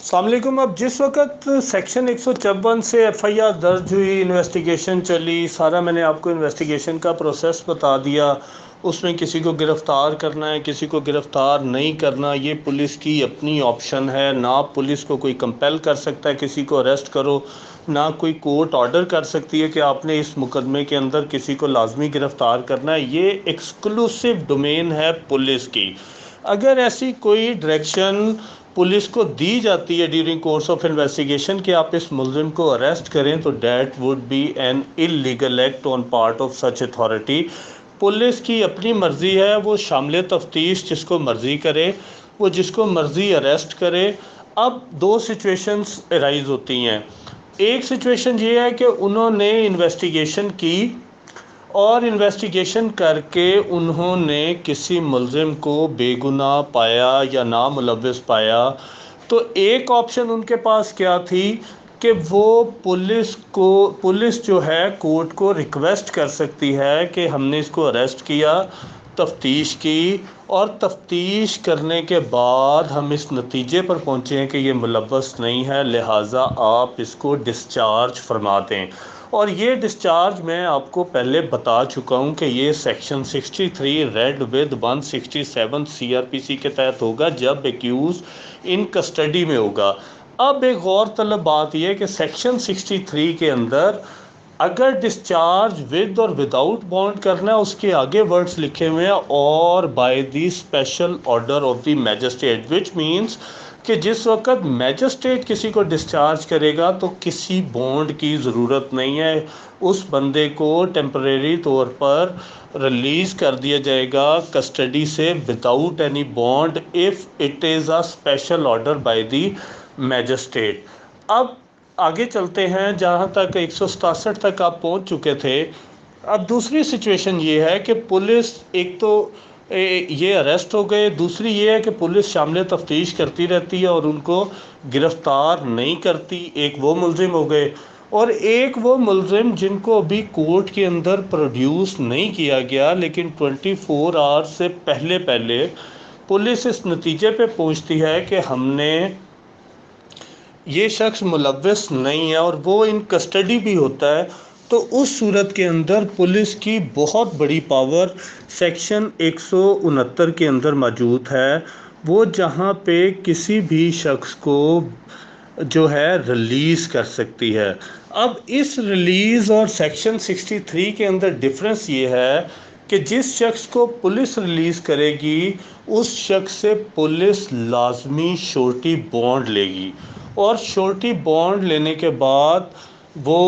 अस्सलाम वालेकुम। अब जिस वक्त सेक्शन 154 से एफआईआर दर्ज हुई, इन्वेस्टिगेशन चली, सारा मैंने आपको इन्वेस्टिगेशन का प्रोसेस बता दिया। उसमें किसी को गिरफ़्तार करना है, किसी को गिरफ़्तार नहीं करना, ये पुलिस की अपनी ऑप्शन है। ना पुलिस को कोई कंपेल कर सकता है किसी को अरेस्ट करो, ना कोई कोर्ट ऑर्डर कर सकती है कि आपने इस मुकदमे के अंदर किसी को लाजमी गिरफ़्तार करना है। ये एक्सक्लूसिव डोमेन है पुलिस की। अगर ऐसी कोई डायरेक्शन पुलिस को दी जाती है ड्यूरिंग कोर्स ऑफ इन्वेस्टिगेशन कि आप इस मुलजिम को अरेस्ट करें, तो that would be an illegal act on part of such authority. Police की अपनी मर्ज़ी है, वो शामिल तफ्तीश जिसको मर्ज़ी करे, वो जिसको मर्ज़ी अरेस्ट करे। अब दो सिचुएशंस अराइज होती हैं। एक सिचुएशन ये है कि उन्होंने इन्वेस्टिगेशन की और इन्वेस्टिगेशन करके उन्होंने किसी मुलजिम को बेगुनाह पाया या नामुलव्वस पाया। तो एक ऑप्शन उनके पास क्या थी कि वो पुलिस जो है कोर्ट को रिक्वेस्ट कर सकती है कि हमने इसको अरेस्ट किया, तफ्तीश की, और तफ्तीश करने के बाद हम इस नतीजे पर पहुँचे हैं कि ये मुलव्वस नहीं है, लिहाजा आप इसको डिस्चार्ज फरमा दें। और ये डिस्चार्ज मैं आपको पहले बता चुका हूँ कि ये सेक्शन 63 रेड विद 167 सीआरपीसी के तहत होगा जब एक्यूज इन कस्टडी में होगा। अब एक गौर तलब बात यह कि सेक्शन 63 के अंदर अगर डिस्चार्ज विद और विदाउट बॉन्ड करना है, उसके आगे वर्ड्स लिखे हुए हैं और by the special order of the magistrate, which means कि जिस वक्त मैजिस्ट्रेट किसी को डिस्चार्ज करेगा तो किसी बॉन्ड की ज़रूरत नहीं है। उस बंदे को टेम्परेरी तौर पर रिलीज़ कर दिया जाएगा कस्टडी से without any bond if it is a special order by the magistrate. अब आगे चलते हैं, जहाँ तक 167 तक आप पहुँच चुके थे। अब दूसरी सिचुएशन ये है कि पुलिस, एक तो ये अरेस्ट हो गए, दूसरी ये है कि पुलिस शामिल तफ्तीश करती रहती है और उनको गिरफ़्तार नहीं करती। एक वो मुलजिम हो गए, और एक वो मुलजिम जिनको अभी कोर्ट के अंदर प्रोड्यूस नहीं किया गया, लेकिन 24 आवर्स से पहले पहले पुलिस इस नतीजे पे पहुंचती है कि हमने ये शख्स मुलव्वस नहीं है और वो इन कस्टडी भी होता है। तो उस सूरत के अंदर पुलिस की बहुत बड़ी पावर सेक्शन 169 के अंदर मौजूद है। वो जहाँ पे किसी भी शख्स को जो है रिलीज़ कर सकती है। अब इस रिलीज़ और सेक्शन 63 के अंदर डिफरेंस ये है कि जिस शख्स को पुलिस रिलीज़ करेगी उस शख्स से पुलिस लाजमी श्योरिटी बॉन्ड लेगी, और श्योरिटी बॉन्ड लेने के बाद वो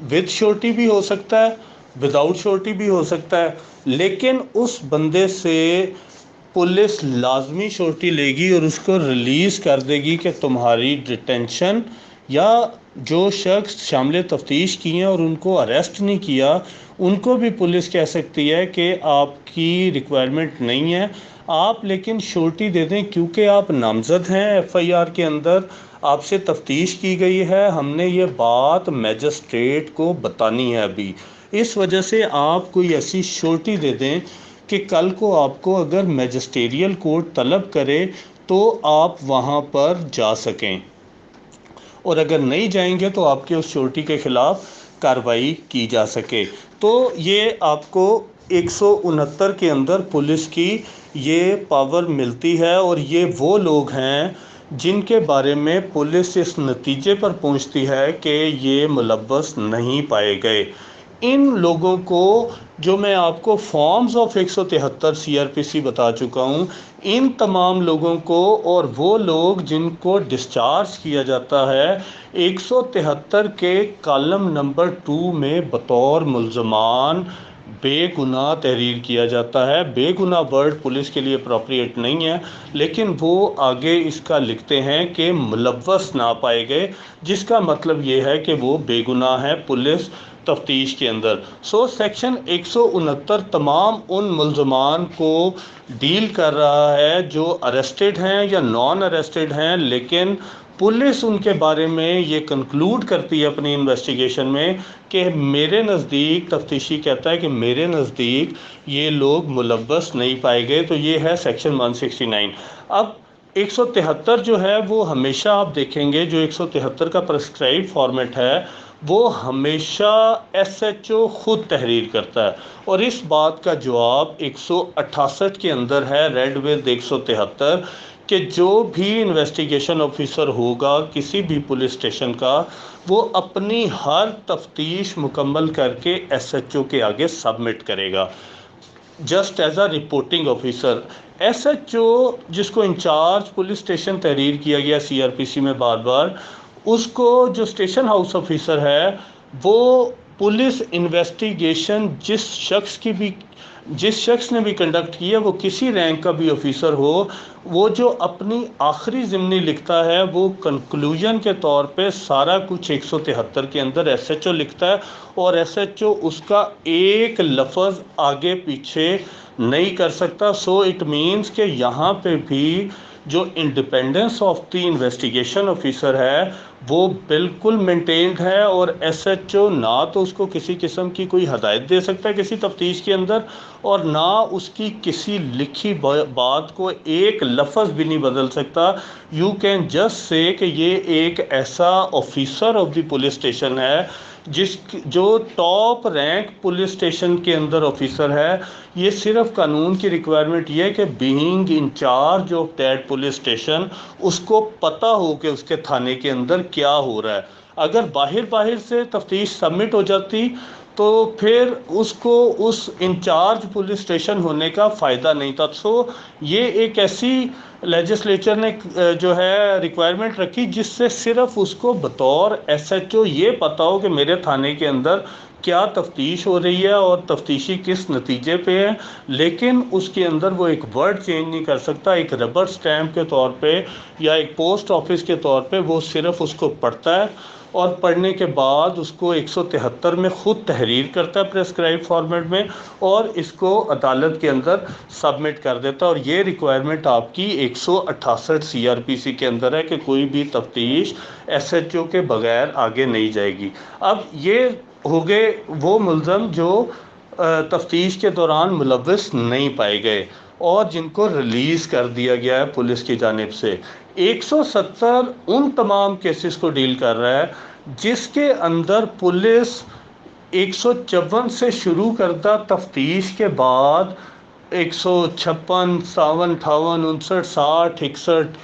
विद श्योरिटी भी हो सकता है, विदाउट श्योरिटी भी हो सकता है, लेकिन उस बंदे से पुलिस लाजमी श्योरिटी लेगी और उसको रिलीज़ कर देगी कि तुम्हारी डिटेंशन, या जो शख्स शामिल तफ्तीश किए हैं और उनको अरेस्ट नहीं किया, उनको भी पुलिस कह सकती है कि आपकी रिक्वायरमेंट नहीं है, आप लेकिन श्योरिटी दे दें क्योंकि आप नामज़द हैं एफआईआर के अंदर, आपसे तफ्तीश की गई है, हमने ये बात मैजिस्ट्रेट को बतानी है अभी, इस वजह से आप कोई ऐसी श्योरिटी दे दें कि कल को आपको अगर मैजिस्ट्रियल कोर्ट तलब करे तो आप वहाँ पर जा सकें, और अगर नहीं जाएंगे तो आपके उस श्योरिटी के ख़िलाफ़ कार्रवाई की जा सके। तो ये आपको 169 के अंदर पुलिस की ये पावर मिलती है, और ये वो लोग हैं जिनके बारे में पुलिस इस नतीजे पर पहुंचती है कि ये मुलव्वस नहीं पाए गए। इन लोगों को, जो मैं आपको फॉर्म्स ऑफ 173 सीआरपीसी बता चुका हूँ, इन तमाम लोगों को और वो लोग जिनको डिस्चार्ज किया जाता है 173 के कॉलम नंबर 2 में बतौर मुल्ज़मान बेगुनाह तहरीर किया जाता है। बेगुनाह वर्ड पुलिस के लिए अप्रोप्रिएट नहीं है, लेकिन वो आगे इसका लिखते हैं कि मुलव्वस ना पाए गए, जिसका मतलब ये है कि वो बेगुनाह है पुलिस तफ्तीश के अंदर। सेक्शन 169 तमाम उन मुल्ज़मान को डील कर रहा है जो अरेस्टेड हैं या नॉन अरेस्टेड हैं, लेकिन पुलिस उनके बारे में ये कंक्लूड करती है अपनी इन्वेस्टिगेशन में कि मेरे नज़दीक, तफ्तीशी कहता है कि मेरे नज़दीक ये लोग मुलव्वस नहीं पाए गए। तो ये है सेक्शन 169। अब 173 جو ہے وہ ہمیشہ آپ دیکھیں گے، جو 173 کا پرسکرائب فارمیٹ ہے وہ ہمیشہ ایس ایچ او خود تحریر کرتا ہے، اور اس بات کا جواب 168 کے اندر ہے، ریڈ ود 173، کہ جو بھی انویسٹیگیشن آفیسر ہوگا کسی بھی پولیس اسٹیشن کا، وہ اپنی ہر تفتیش مکمل کر کے ایس ایچ او کے آگے سبمٹ کرے گا، just as a reporting officer. S H O جس کو انچارج پولیس اسٹیشن تحریر کیا گیا سی آر پی سی میں بار بار، اس کو جو اسٹیشن ہاؤس آفیسر ہے وہ پولیس انویسٹیگیشن جس شخص نے بھی کنڈکٹ کیا، وہ کسی رینک کا بھی آفیسر ہو، وہ جو اپنی آخری ضمنی لکھتا ہے وہ کنکلوژن کے طور پہ سارا کچھ 173 کے اندر ایس ایچ او لکھتا ہے، اور ایس ایچ او اس کا ایک لفظ آگے پیچھے نہیں کر سکتا۔ سو اٹ مینس کہ یہاں پہ بھی جو independence of the investigation officer ہے وہ بالکل مینٹینڈ ہے، اور ایس ایچ او نہ تو اس کو کسی قسم کی کوئی ہدایت دے سکتا ہے کسی تفتیش کے اندر، اور نہ اس کی کسی لکھی بات کو ایک لفظ بھی نہیں بدل سکتا۔ یو کین جسٹ سے کہ یہ ایک ایسا officer of the police station ہے جو ٹاپ رینک پولیس اسٹیشن کے اندر آفیسر ہے۔ یہ صرف قانون کی ریکوائرمنٹ یہ ہے کہ being in charge of that police station اس کو پتہ ہو کہ اس کے تھانے کے اندر کیا ہو رہا ہے۔ اگر باہر سے تفتیش سبمٹ ہو جاتی تو پھر اس کو اس انچارج پولیس اسٹیشن ہونے کا فائدہ نہیں تھا۔ سو یہ ایک ایسی لیجسلیچر نے جو ہے ریکوائرمنٹ رکھی جس سے صرف اس کو بطور ایس ایچ او یہ پتہ ہو کہ میرے تھانے کے اندر کیا تفتیش ہو رہی ہے اور تفتیشی کس نتیجے پہ ہے، لیکن اس کے اندر وہ ایک ورڈ چینج نہیں کر سکتا۔ ایک ربر سٹیمپ کے طور پہ یا ایک پوسٹ آفس کے طور پہ وہ صرف اس کو پڑھتا ہے، اور پڑھنے کے بعد اس کو 173 میں خود تحریر کرتا ہے پریسکرائب فارمیٹ میں، اور اس کو عدالت کے اندر سبمٹ کر دیتا ہے۔ اور یہ ریکوائرمنٹ آپ کی 168 سی آر پی سی کے اندر ہے کہ کوئی بھی تفتیش ایس ایچ او کے بغیر آگے نہیں جائے گی۔ اب یہ ہو گئے وہ ملزم جو تفتیش کے دوران ملوث نہیں پائے گئے اور جن کو ریلیز کر دیا گیا ہے پولیس کی جانب سے۔ 170 ان تمام کیسز کو ڈیل کر رہا ہے جس کے اندر پولیس 154 سے شروع کردہ تفتیش کے بعد 156، 57، 58، 59، 60، 61،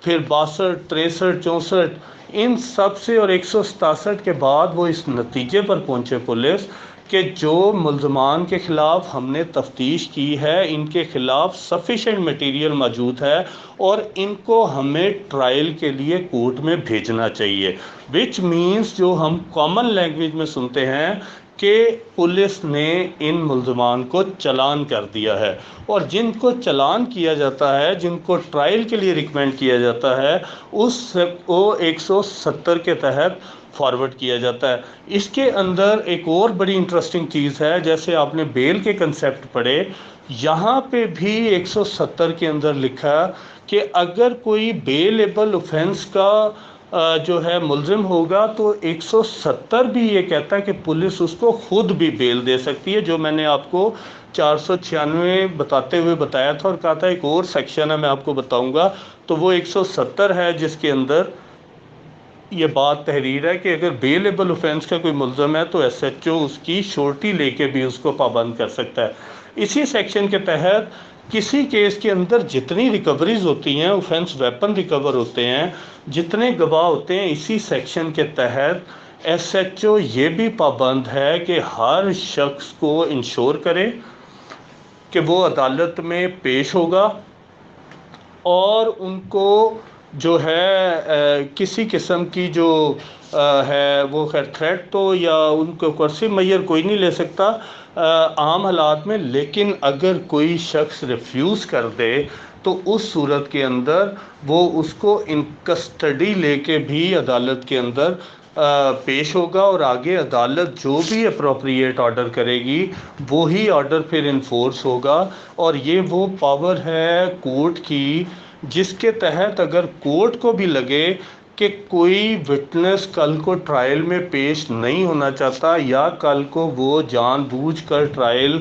پھر 62، 63، 64، ان سب سے، اور 167 کے بعد وہ اس نتیجے پر پہنچے پولیس کہ جو ملزمان کے خلاف ہم نے تفتیش کی ہے ان کے خلاف سفیشینٹ مٹیریل موجود ہے اور ان کو ہمیں ٹرائل کے لیے کورٹ میں بھیجنا چاہیے، وچ مینس جو ہم کامن لینگویج میں سنتے ہیں کہ پولیس نے ان ملزمان کو چلان کر دیا ہے، اور جن کو چلان کیا جاتا ہے، جن کو ٹرائل کے لیے ریکمینڈ کیا جاتا ہے، اس کو 170 کے تحت فارورڈ کیا جاتا ہے۔ اس کے اندر ایک اور بڑی انٹرسٹنگ چیز ہے، جیسے آپ نے بیل کے کنسیپٹ پڑھے، یہاں پہ بھی 170 کے اندر لکھا کہ اگر کوئی بیلیبل اوفینس کا جو ہے ملزم ہوگا تو 170 بھی یہ کہتا ہے کہ پولیس اس کو خود بھی بیل دے سکتی ہے، جو میں نے آپ کو 496 بتاتے ہوئے بتایا تھا، اور کہا تھا ایک اور سیکشن ہے میں آپ کو بتاؤں گا، تو وہ 170 ہے جس کے اندر یہ بات تحریر ہے کہ اگر بیلیبل اوفینس کا کوئی ملزم ہے تو ایس ایچ او اس کی شورٹی لے کے بھی اس کو پابند کر سکتا ہے۔ اسی سیکشن کے تحت کسی کیس کے اندر جتنی ریکوریز ہوتی ہیں، اوفینس ویپن ریکور ہوتے ہیں، جتنے گواہ ہوتے ہیں، اسی سیکشن کے تحت ایس ایچ او یہ بھی پابند ہے کہ ہر شخص کو انشور کرے کہ وہ عدالت میں پیش ہوگا اور ان کو جو ہے کسی قسم کی جو ہے وہ خیر تھریٹ تو یا ان کو کرسی میئر کوئی نہیں لے سکتا عام حالات میں، لیکن اگر کوئی شخص ریفیوز کر دے تو اس صورت کے اندر وہ اس کو ان کسٹڈی لے کے بھی عدالت کے اندر پیش ہوگا، اور آگے عدالت جو بھی اپروپریٹ آرڈر کرے گی وہی آرڈر پھر انفورس ہوگا۔ اور یہ وہ پاور ہے کورٹ کی جس کے تحت اگر کورٹ کو بھی لگے کہ کوئی وٹنس کل کو ٹرائل میں پیش نہیں ہونا چاہتا یا کل کو وہ جان بوجھ کر ٹرائل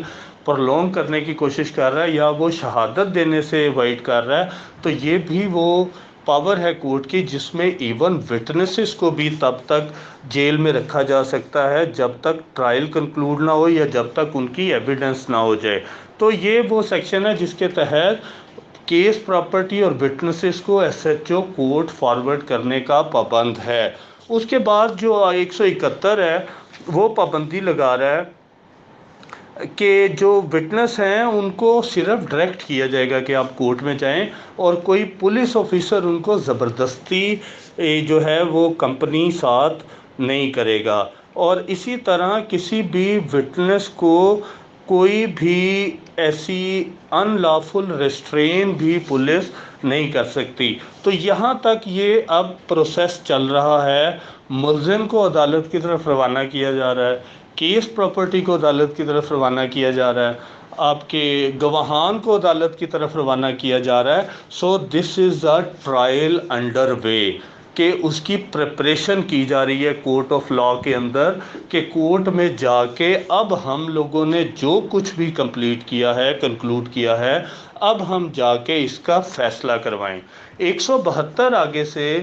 پرولونگ کرنے کی کوشش کر رہا ہے یا وہ شہادت دینے سے اوائڈ کر رہا ہے، تو یہ بھی وہ پاور ہے کورٹ کی جس میں ایون وٹنسز کو بھی تب تک جیل میں رکھا جا سکتا ہے جب تک ٹرائل کنکلوڈ نہ ہو یا جب تک ان کی ایویڈنس نہ ہو جائے۔ تو یہ وہ سیکشن ہے جس کے تحت کیس پراپرٹی اور وٹنسز کو S H O court forward کرنے کا پابند ہے۔ اس کے بعد جو 171 ہے وہ پابندی لگا رہا ہے کہ جو وٹنس ہیں ان کو صرف ڈائریکٹ کیا جائے گا کہ آپ کورٹ میں جائیں، اور کوئی پولیس آفیسر ان کو زبردستی جو ہے وہ کمپنی ساتھ نہیں کرے گا۔ اور اسی طرح کسی بھی وٹنس کو کوئی بھی ایسی ان لافل ریسٹرین بھی پولیس نہیں کر سکتی۔ تو یہاں تک یہ اب پروسیس چل رہا ہے، ملزم کو عدالت کی طرف روانہ کیا جا رہا ہے، کیس پراپرٹی کو عدالت کی طرف روانہ کیا جا رہا ہے، آپ کے گواہان کو عدالت کی طرف روانہ کیا جا رہا ہے۔ سو دس از اے ٹرائل انڈر وے، کہ اس کی پریپریشن کی جا رہی ہے کورٹ آف لا کے اندر، کہ کورٹ میں جا کے اب ہم لوگوں نے جو کچھ بھی کمپلیٹ کیا ہے، کنکلوڈ کیا ہے، اب ہم جا کے اس کا فیصلہ کروائیں۔ 172 آگے سے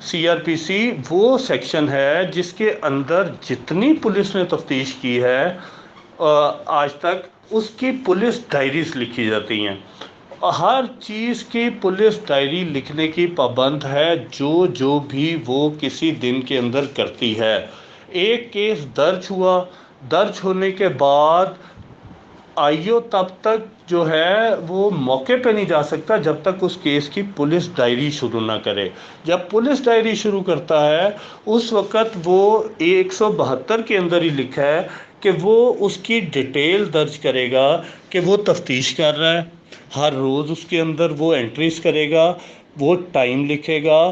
سی آر پی سی وہ سیکشن ہے جس کے اندر جتنی پولیس نے تفتیش کی ہے آج تک، اس کی پولیس ڈائریز لکھی جاتی ہیں۔ ہر چیز کی پولیس ڈائری لکھنے کی پابند ہے جو بھی وہ کسی دن کے اندر کرتی ہے۔ ایک کیس درج ہوا، درج ہونے کے بعد آئیو تب تک جو ہے وہ موقع پہ نہیں جا سکتا جب تک اس کیس کی پولیس ڈائری شروع نہ کرے۔ جب پولیس ڈائری شروع کرتا ہے اس وقت وہ 172 کے اندر ہی لکھا ہے کہ وہ اس کی ڈیٹیل درج کرے گا کہ وہ تفتیش کر رہا ہے، ہر روز اس کے اندر وہ انٹریز کرے گا، وہ ٹائم لکھے گا،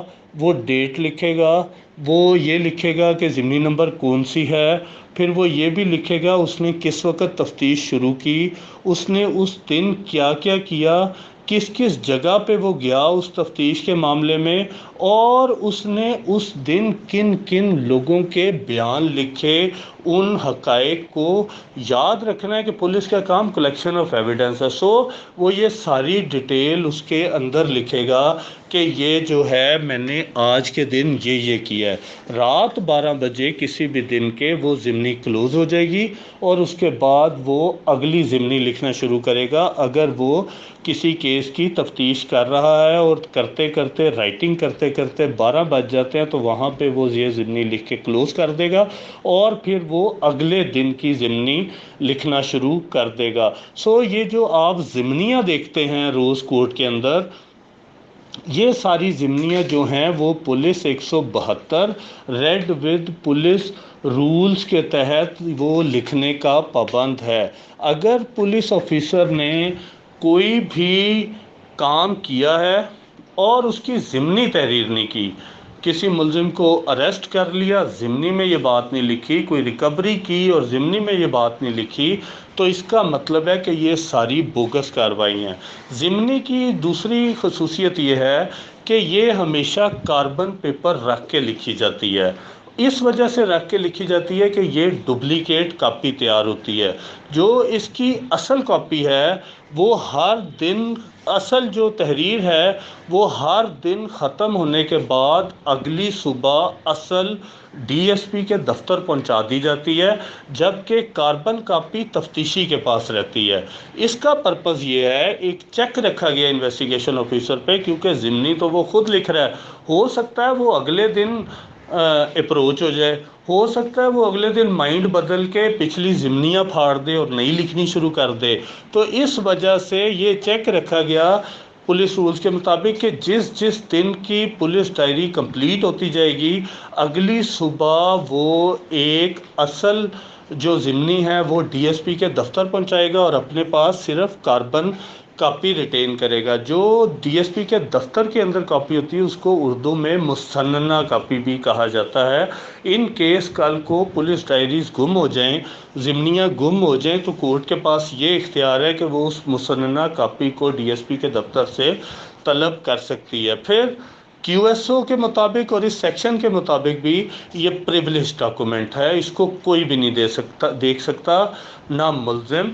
وہ ڈیٹ لکھے گا، وہ یہ لکھے گا کہ ضمنی نمبر کون سی ہے، پھر وہ یہ بھی لکھے گا اس نے کس وقت تفتیش شروع کی، اس نے اس دن کیا کیا کیا، کس کس جگہ پہ وہ گیا اس تفتیش کے معاملے میں، اور اس نے اس دن کن کن لوگوں کے بیان لکھے۔ ان حقائق کو یاد رکھنا ہے کہ پولیس کا کام کلیکشن آف ایویڈنس ہے، سو وہ یہ ساری ڈیٹیل اس کے اندر لکھے گا کہ یہ جو ہے میں نے آج کے دن یہ کیا ہے۔ رات 12 بجے کسی بھی دن کے وہ ضمنی کلوز ہو جائے گی، اور اس کے بعد وہ اگلی ضمنی لکھنا شروع کرے گا۔ اگر وہ کسی کیس کی تفتیش کر رہا ہے اور کرتے کرتے رائٹنگ کرتے کرتے 12 بج جاتے ہیں تو وہاں پہ وہ یہ ضمنی لکھ کے کلوز کر دے گا، اور پھر وہ اگلے دن کی ضمنی لکھنا شروع کر دے گا۔ سو یہ جو آپ ضمنیاں دیکھتے ہیں روز کورٹ کے اندر، یہ ساری ضمنیاں جو ہیں وہ police 172 read with police rules کے تحت وہ لکھنے کا پابند ہے۔ اگر پولیس آفیسر نے کوئی بھی کام کیا ہے اور اس کی ضمنی تحریر نہیں کی، کسی ملزم کو اریسٹ کر لیا، ضمنی میں یہ بات نہیں لکھی، کوئی ریکوری کی اور ضمنی میں یہ بات نہیں لکھی، تو اس کا مطلب ہے کہ یہ ساری بوگس کارروائی ہیں۔ ضمنی کی دوسری خصوصیت یہ ہے کہ یہ ہمیشہ کاربن پیپر رکھ کے لکھی جاتی ہے۔ اس وجہ سے رکھ کے لکھی جاتی ہے کہ یہ ڈپلیکیٹ کاپی تیار ہوتی ہے۔ جو اس کی اصل کاپی ہے وہ ہر دن، اصل جو تحریر ہے وہ ہر دن ختم ہونے کے بعد اگلی صبح اصل ڈی ایس پی کے دفتر پہنچا دی جاتی ہے، جبکہ کاربن کاپی تفتیشی کے پاس رہتی ہے۔ اس کا پرپز یہ ہے، ایک چیک رکھا گیا انویسٹیگیشن آفیسر پہ، کیونکہ ضمنی تو وہ خود لکھ رہا ہے، ہو سکتا ہے وہ اگلے دن اپروچ ہو جائے، ہو سکتا ہے وہ اگلے دن مائنڈ بدل کے پچھلی ضمنیاں پھاڑ دے اور نئی لکھنی شروع کر دے۔ تو اس وجہ سے یہ چیک رکھا گیا پولیس رولز کے مطابق کہ جس دن کی پولیس ڈائری کمپلیٹ ہوتی جائے گی، اگلی صبح وہ ایک اصل جو ضمنی ہے وہ ڈی ایس پی کے دفتر پہنچائے گا اور اپنے پاس صرف کاربن کاپی ریٹین کرے گا۔ جو ڈی ایس پی کے دفتر کے اندر کاپی ہوتی ہے اس کو اردو میں مسننہ کاپی بھی کہا جاتا ہے۔ ان کیس کل کو پولیس ڈائریز گم ہو جائیں، ضمنیاں گم ہو جائیں، تو کورٹ کے پاس یہ اختیار ہے کہ وہ اس مسننہ کاپی کو ڈی ایس پی کے دفتر سے طلب کر سکتی ہے۔ پھر کیو ایس او کے مطابق اور اس سیکشن کے مطابق بھی یہ پریویلیج ڈاکومنٹ ہے، اس کو کوئی بھی نہیں دیکھ سکتا، نہ ملزم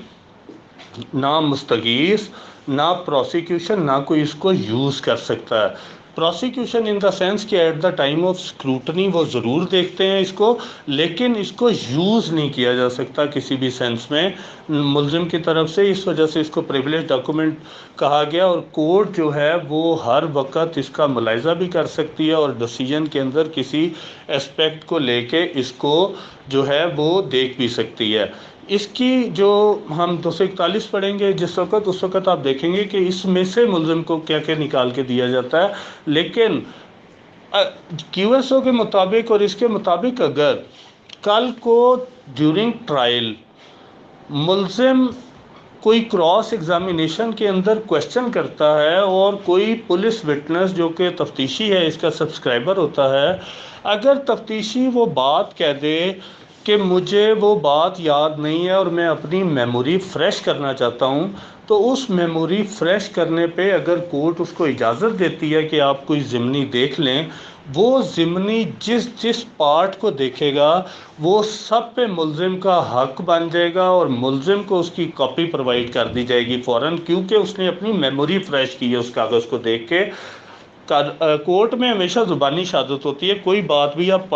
ना मुस्तगीस, ना प्रोसिक्यूशन, ना कोई इसको यूज़ कर सकता है। प्रोसिक्यूशन इन द सेंस कि at the time of scrutiny वो ज़रूर देखते हैं इसको, लेकिन इसको यूज़ नहीं किया जा सकता किसी भी सेंस में मुलजिम की तरफ से। इस वजह से इसको प्रिविलेज डॉक्यूमेंट कहा गया, और कोर्ट जो है वो हर वक्त इसका मुलाहिजा भी कर सकती है और डिसीजन के अंदर किसी एस्पेक्ट को लेके इसको जो है वो देख भी सकती है। इसकी जो हम 241 पढ़ेंगे जिस वक्त, उस वक्त आप देखेंगे कि इसमें से मुलजिम को क्या क्या निकाल के दिया जाता है। लेकिन QSO के मुताबिक और इसके मुताबिक अगर कल को ड्यूरिंग ट्रायल मुलजिम कोई क्रॉस एग्जामिनेशन के अंदर क्वेश्चन करता है और कोई पुलिस विटनेस जो कि तफ्तीशी है, इसका सब्सक्राइबर होता है, अगर तफ्तीशी वो बात कह दे कि मुझे वो बात याद नहीं है और मैं अपनी मेमोरी फ़्रेश करना चाहता हूँ, तो उस मेमोरी फ़्रेश करने पे अगर कोर्ट उसको इजाज़त देती है कि आप कोई ज़िमनी देख लें, वो ज़िमनी जिस जिस पार्ट को देखेगा वो सब पे मुलजिम का हक बन जाएगा और मुलजिम को उसकी कॉपी प्रोवाइड कर दी जाएगी फ़ौरन, क्योंकि उसने अपनी मेमोरी फ़्रेश की है उस कागज़ को देख के। कोर्ट में हमेशा ज़ुबानी शहादत होती है, कोई बात भी आप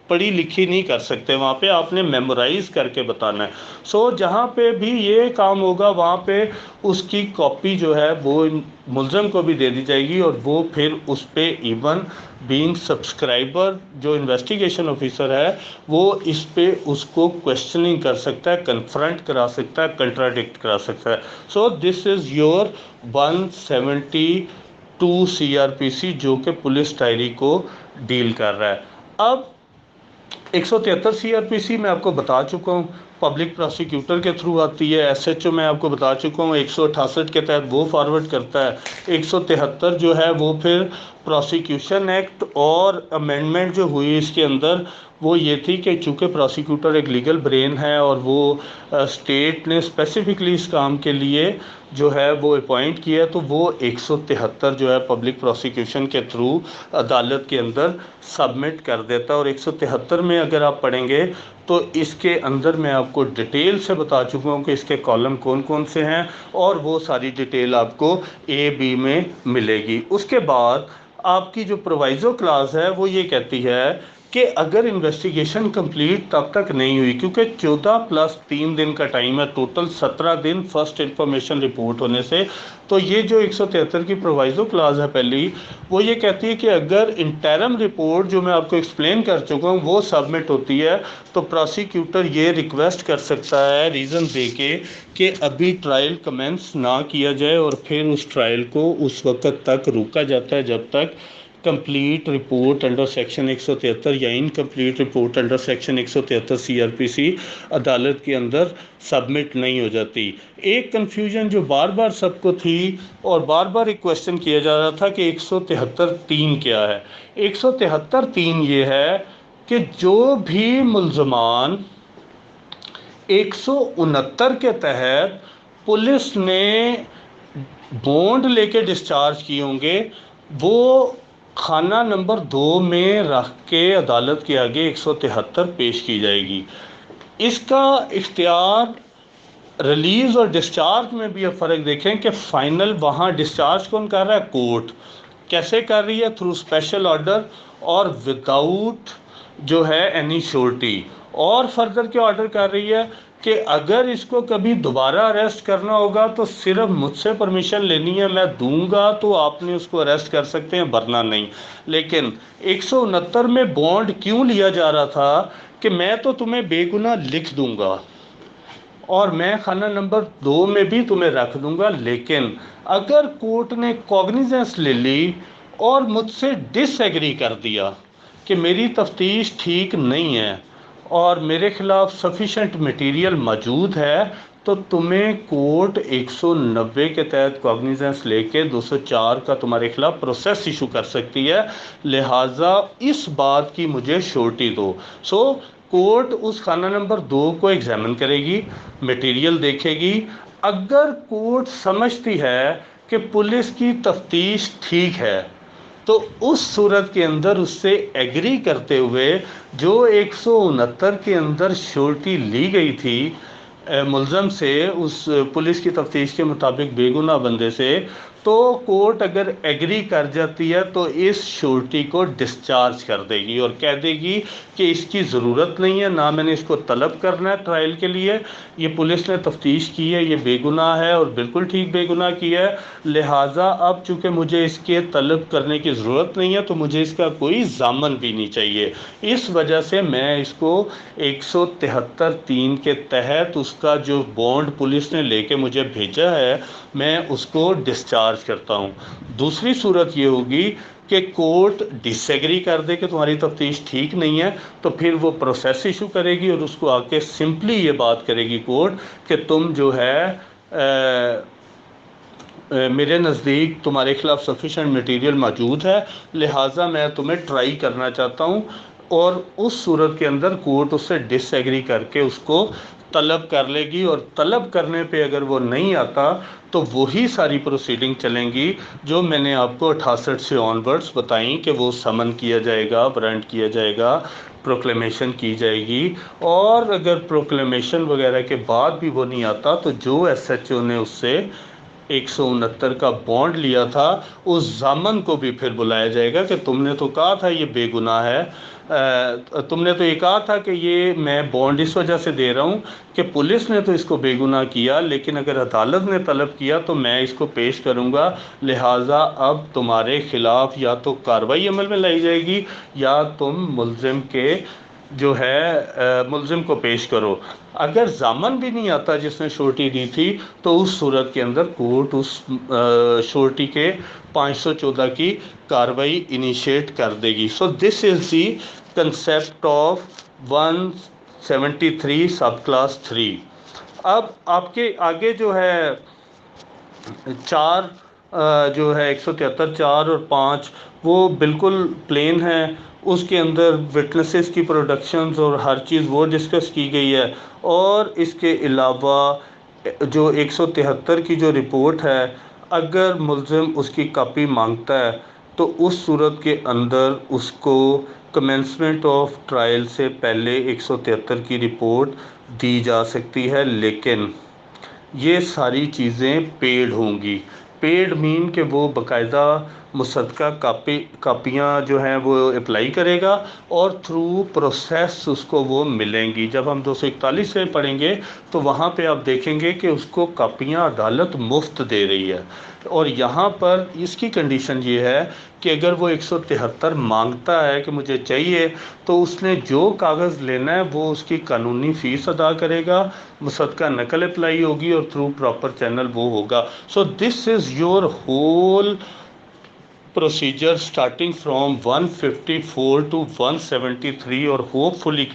पढ़ी लिखी नहीं कर सकते, वहाँ पे आपने मेमोराइज करके बताना है। सो जहाँ पे भी ये काम होगा वहाँ पे उसकी कॉपी जो है वो मुलज़म को भी दे दी जाएगी, और वो फिर उस पे इवन बीइंग सब्सक्राइबर जो इन्वेस्टिगेशन ऑफिसर है वो इस पे उसको क्वेश्चनिंग कर सकता है, कन्फ्रंट करा सकता है, कंट्राडिक्ट करा सकता है। सो दिस इज़ योर 172 CRPC जो कि पुलिस डायरी को डील कर रहा है। अब 173 CRPC मैं आपको बता चुका हूँ, पब्लिक प्रोसिक्यूटर के थ्रू आती है। SHO मैं आपको बता चुका हूँ 168 के तहत वो फॉरवर्ड करता है। 173 जो है वो फिर प्रोसिक्यूशन एक्ट और अमेंडमेंट जो हुई इसके अंदर वो ये थी कि चूँकि प्रोसिक्यूटर एक लीगल ब्रेन है और वो स्टेट ने स्पेसिफिकली इस काम के लिए जो है वो अपॉइंट किया, तो वो 173 जो है पब्लिक प्रोसिक्यूशन के थ्रू अदालत के अंदर सबमिट कर देता है। और 173 में अगर आप पढ़ेंगे तो इसके अंदर मैं आपको डिटेल से बता चुका हूँ कि इसके कॉलम कौन कौन से हैं, और वो सारी डिटेल आपको A-B में मिलेगी। उसके बाद आपकी जो प्रोवाइज़ो क्लास है वो ये कहती है कि अगर इन्वेस्टिगेशन कंप्लीट तब तक नहीं हुई, क्योंकि 14 + 3 दिन का टाइम है, टोटल 17 दिन फर्स्ट इंफॉर्मेशन रिपोर्ट होने से, तो ये जो 173 की प्रोवाइज़ो क्लास है पहली, वो ये कहती है कि अगर इंटरम रिपोर्ट जो मैं आपको एक्सप्लेन कर चुका हूँ वो सबमिट होती है, तो प्रोसिक्यूटर ये रिक्वेस्ट कर सकता है रीज़न दे के कि अभी ट्रायल कमेंस ना किया जाए, और फिर उस ट्रायल को उस वक्त तक रोका जाता है जब तक कंप्लीट रिपोर्ट अंडर सेक्शन 173 या incomplete report under section 173 CRPC अदालत के अंदर सबमिट नहीं हो जाती। एक कन्फ्यूजन जो बार बार सबको थी और बार बार एक क्वेश्चन किया जा रहा था कि 173(3) क्या है। 173(3) ये है कि जो भी मुल्ज़मान 169 के तहत पुलिस ने बॉन्ड लेके डिस्चार्ज किए होंगे, वो खाना नंबर 2 में रख के अदालत के आगे 173 पेश की जाएगी। इसका इख्तियार रिलीज़ और डिस्चार्ज में भी अब फ़र्क देखें कि फ़ाइनल वहाँ डिस्चार्ज कौन कर रहा है, कोर्ट कैसे कर रही है, थ्रू स्पेशल ऑर्डर और विदाउट जो है एनी श्योरिटी। और फर्दर क्या ऑर्डर कर रही है कि अगर इसको कभी दोबारा अरेस्ट करना होगा तो सिर्फ मुझसे परमिशन लेनी है, मैं दूंगा तो आपने उसको अरेस्ट कर सकते हैं, वरना नहीं। लेकिन 169 में बॉन्ड क्यों लिया जा रहा था कि मैं तो तुम्हें बेगुनाह लिख दूंगा और मैं खाना नंबर 2 में भी तुम्हें रख दूंगा, लेकिन अगर कोर्ट ने कॉग्निजेंस ले ली और मुझसे डिसएग्री कर दिया कि मेरी तफ्तीश ठीक नहीं है और मेरे ख़िलाफ़ सफिशेंट मटेरियल मौजूद है, तो तुम्हें कोर्ट 190 के तहत कॉग्निजेंस लेके 204 का तुम्हारे खिलाफ प्रोसेस इशू कर सकती है। लिहाजा इस बात की मुझे श्योरिटी दो। सो कोर्ट उस खाना नंबर 2 को एग्जामिन करेगी, मटेरियल देखेगी। अगर कोर्ट समझती है कि पुलिस की तफ्तीश ठीक है, तो उस सूरत के अंदर उससे एग्री करते हुए जो 169 के अंदर श्योरिटी ली गई थी मुलज़म से, उस पुलिस की तफ्तीश के मुताबिक बेगुनाह बंदे से, तो कोर्ट अगर एग्री कर जाती है तो इस श्योरिटी को डिस्चार्ज कर देगी और कह देगी कि इसकी ज़रूरत नहीं है, ना मैंने इसको तलब करना है ट्रायल के लिए, ये पुलिस ने तफ्तीश की है, ये बेगुनाह है और बिल्कुल ठीक बेगुनाह किया है, लिहाजा अब चूँकि मुझे इसके तलब करने की ज़रूरत नहीं है तो मुझे इसका कोई ज़ामन भी नहीं चाहिए। इस वजह से मैं इसको 173(3) के तहत उसका जो बॉन्ड पुलिस ने लेके मुझे भेजा है मैं उसको डिस्चार्ज करता हूँ। दूसरी सूरत ये होगी कि कोर्ट डिसएग्री कर दे कि तुम्हारी तफ्तीश ठीक नहीं है, तो फिर वो प्रोसेस इशू करेगी और उसको आके सिंपली ये बात करेगी कोर्ट कि तुम जो है मेरे नज़दीक तुम्हारे ख़िलाफ़ सफिशेंट मटेरियल मौजूद है, लिहाजा मैं तुम्हें ट्राई करना चाहता हूँ, और उस सूरत के अंदर कोर्ट उससे डिसएग्री करके उसको तलब कर लेगी, और तलब करने पे अगर वो नहीं आता तो वही सारी प्रोसीडिंग चलेंगी जो मैंने आपको 68 से ऑनवर्ड्स बताई कि वो समन किया जाएगा, वारंट किया जाएगा, प्रोक्लेमेशन की जाएगी, और अगर प्रोक्लेमेशन वगैरह के बाद भी वो नहीं आता तो जो SHO ने उससे 169 का बॉन्ड लिया था उस जामन को भी फिर बुलाया जाएगा कि तुमने तो कहा था ये बेगुनाह है, तुमने तो ये कहा था कि ये मैं बॉन्ड इस वजह से दे रहा हूँ कि पुलिस ने तो इसको बेगुनाह किया, लेकिन अगर अदालत ने तलब किया तो मैं इसको पेश करूँगा, लिहाजा अब तुम्हारे ख़िलाफ़ या तो कार्रवाई अमल में लाई जाएगी या तुम मुलज़िम के जो है मुलज़िम को पेश करो। अगर ज़ामन भी नहीं आता जिसने श्योरिटी दी थी तो उस सूरत के अंदर कोर्ट उस श्योरिटी के 514 की कार्रवाई इनिशिएट कर देगी। सो this is the concept of 173 सब क्लास 3। अब आपके आगे जो है चार जो है 173 4 और 5 वो बिल्कुल प्लेन है, उसके अंदर विटनेसेस की प्रोडक्शंस और हर चीज़ वो डिस्कस की गई है, और इसके अलावा जो 173 की जो रिपोर्ट है अगर मुलज़िम उसकी कापी मांगता है तो उस सूरत के अंदर उसको कमेंसमेंट ऑफ ट्रायल से पहले 173 की रिपोर्ट दी जा सकती है, लेकिन ये सारी चीज़ें पेड होंगी। पेड मीन कि वो बाकायदा मुसद्दक़ा कापियाँ जो हैं वो अप्लाई करेगा और थ्रू प्रोसेस उसको वो मिलेंगी। जब हम 241 से पढ़ेंगे तो वहाँ पे आप देखेंगे कि उसको कापियाँ अदालत मुफ्त दे रही है, और यहाँ पर इसकी कंडीशन ये है कि अगर वो 173 मांगता है कि मुझे चाहिए तो उसने जो कागज़ लेना है वो उसकी कानूनी फ़ीस अदा करेगा, मुसद्दक़ा नकल अप्लाई होगी और थ्रू प्रॉपर चैनल वो होगा। So this is your whole procedure starting from 154 to 173 और होपफुली